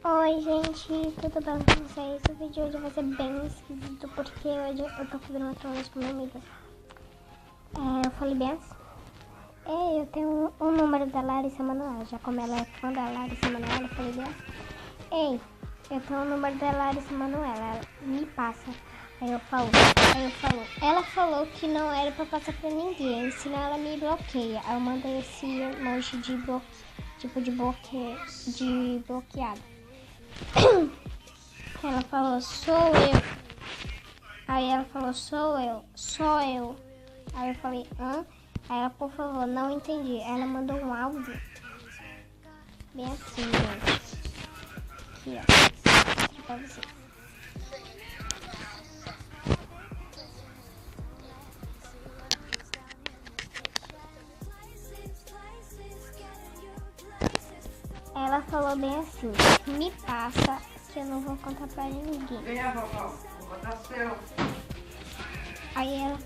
Oi gente, tudo bem com vocês? O vídeo de hoje vai ser bem esquisito porque hoje eu tô fazendo uma trollagem com minha amiga. Eu falei bem assim. Eu tenho um número da Larissa Manoela, já como ela é fã da Larissa Manoela, eu falei bem assim. Ei, eu tenho um número da Larissa Manoela, ela me passa. Ela falou que não era pra passar pra ninguém, senão ela me bloqueia. Aí eu mandei esse emoji de bloqueado. Ela falou, sou eu. Aí ela falou, sou eu. Aí eu falei, hã? Aí ela, por favor, não entendi. Ela mandou um áudio. Bem assim, gente. Aqui, ó. Aqui pra vocês. Ela falou bem assim, me passa que eu não vou contar pra ninguém. Aí ela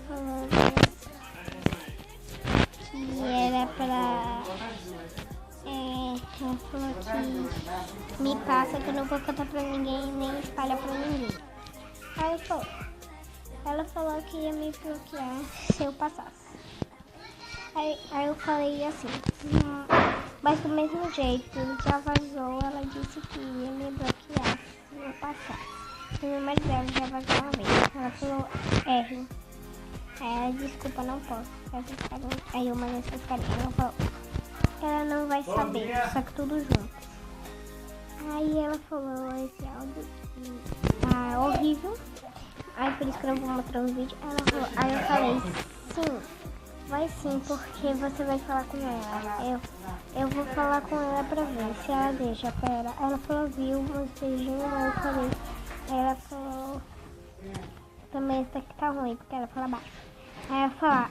falou que era pra... ela falou que me passa que eu não vou contar pra ninguém nem espalhar pra ninguém. Aí ela falou que ia me bloquear se eu passasse. Aí eu falei assim, mas do mesmo jeito, já vazou, ela disse que ia me bloquear se eu passasse. O número dela já vazou uma vez. Ela falou R. Aí ela, desculpa, não posso. Aí eu mandei essas carinhas. Ela falou, ela não vai saber, só que tudo junto. Aí ela falou esse áudio que tá horrível. Aí por isso que eu não vou mostrar no vídeo. Ela falou, aí eu falei, sim. Vai sim, porque você vai falar com ela. Eu vou falar com ela pra ver se ela deixa. Pera. Ela falou, viu, uns beijinhos. Aí eu falei. Ela falou, também esse aqui tá ruim, porque ela fala baixo. Aí ela falou,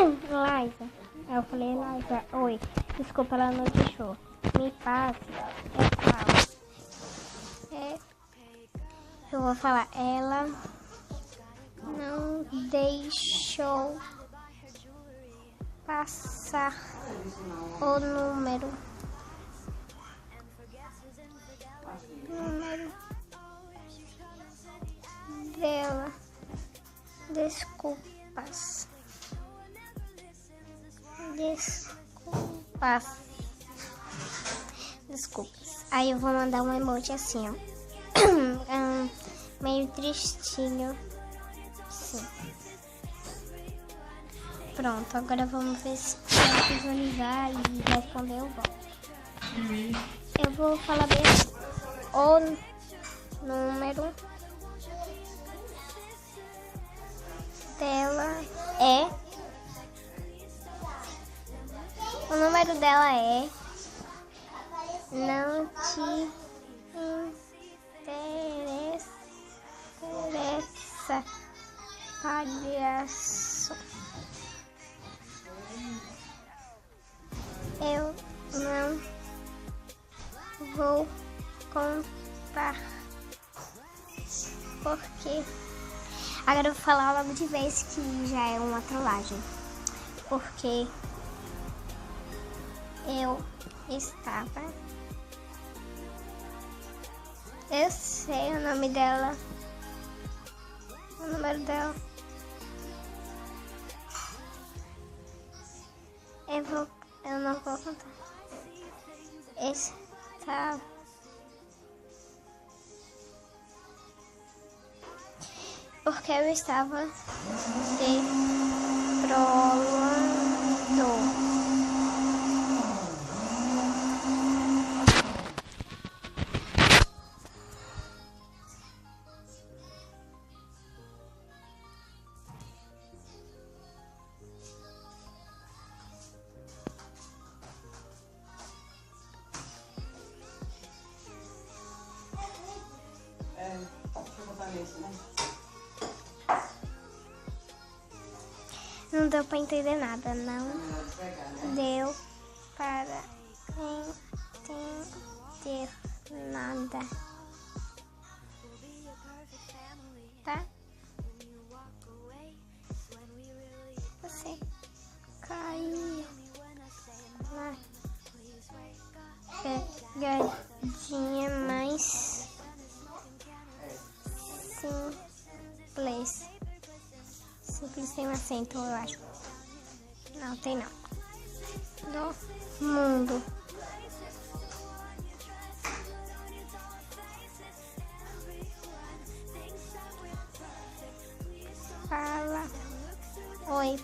Liza. Aí eu falei, Liza, oi. Desculpa, ela não deixou. Me passe. Eu vou falar, ela não deixou passar o número dela. Desculpas. Aí eu vou mandar um emoji assim, ó. Meio tristinho. Sim. Pronto, agora vamos ver se ela visualizar e responder o voto. Eu vou falar bem assim. O número dela é... O número dela é... Não te interessa, palhaço. Eu não vou contar, porque... Agora eu vou falar logo de vez que já é uma trollagem. Porque eu estava... Eu sei o nome dela, o número dela. Eu não vou contar. Porque eu estava trolando. Deixa eu botar nesse, né? Não deu pra entender nada, não deu para entender nada, tá? Você caiu na pegadinha mais Tem um acento, eu acho. Não, tem não. Do mundo. Fala. Oi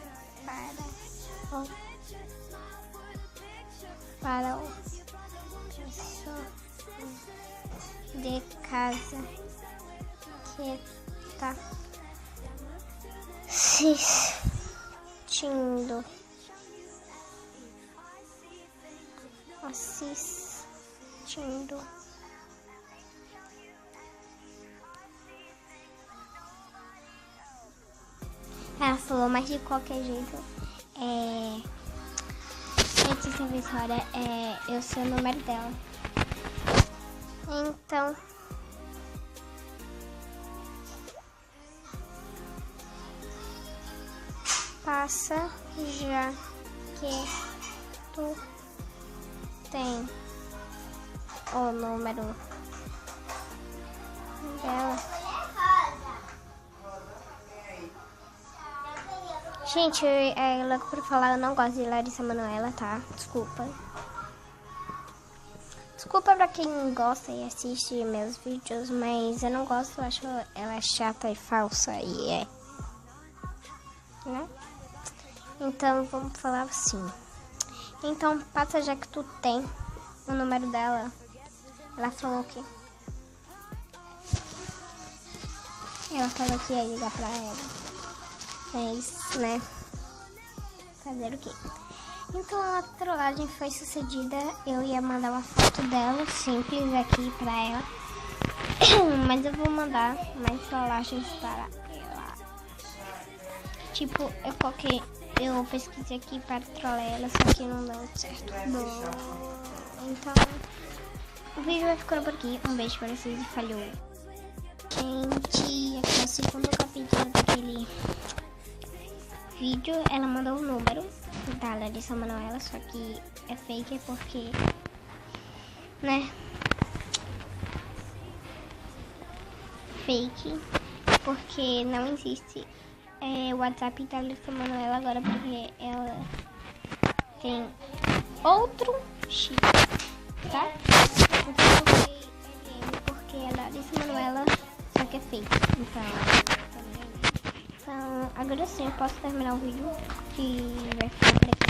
para o pessoal de casa que tá assistindo. Ela falou, mas de qualquer jeito, esse serviço eu sei o número dela. Então, passa já que tu tem o número dela. Gente, logo por falar, eu não gosto de Larissa Manoela, tá? Desculpa. Desculpa pra quem gosta e assiste meus vídeos, mas eu não gosto, eu acho ela chata e falsa e né? Então, vamos falar assim. Então, passa já que tu tem o número dela. Ela falou que... Ela falou que ia ligar pra ela. Mas, né? Fazer o quê? Então a trollagem foi sucedida. Eu ia mandar uma foto dela simples aqui pra ela. Mas eu vou mandar mais trollagens para ela. Tipo, eu pesquisei aqui para trollar ela, só que não deu certo. Então, o vídeo vai ficando por aqui. Um beijo para vocês e falhou. Gente, aqui é o segundo capítulo daquele vídeo. Ela mandou o número da Larissa Manoela, só que é fake porque, né? Fake porque não existe o WhatsApp da Larissa Manoela agora, porque ela tem outro chip, tá? Então eu coloquei LM porque é Larissa Manoela, só que é fake. Então agora sim eu posso terminar o vídeo e vai ficar por aqui.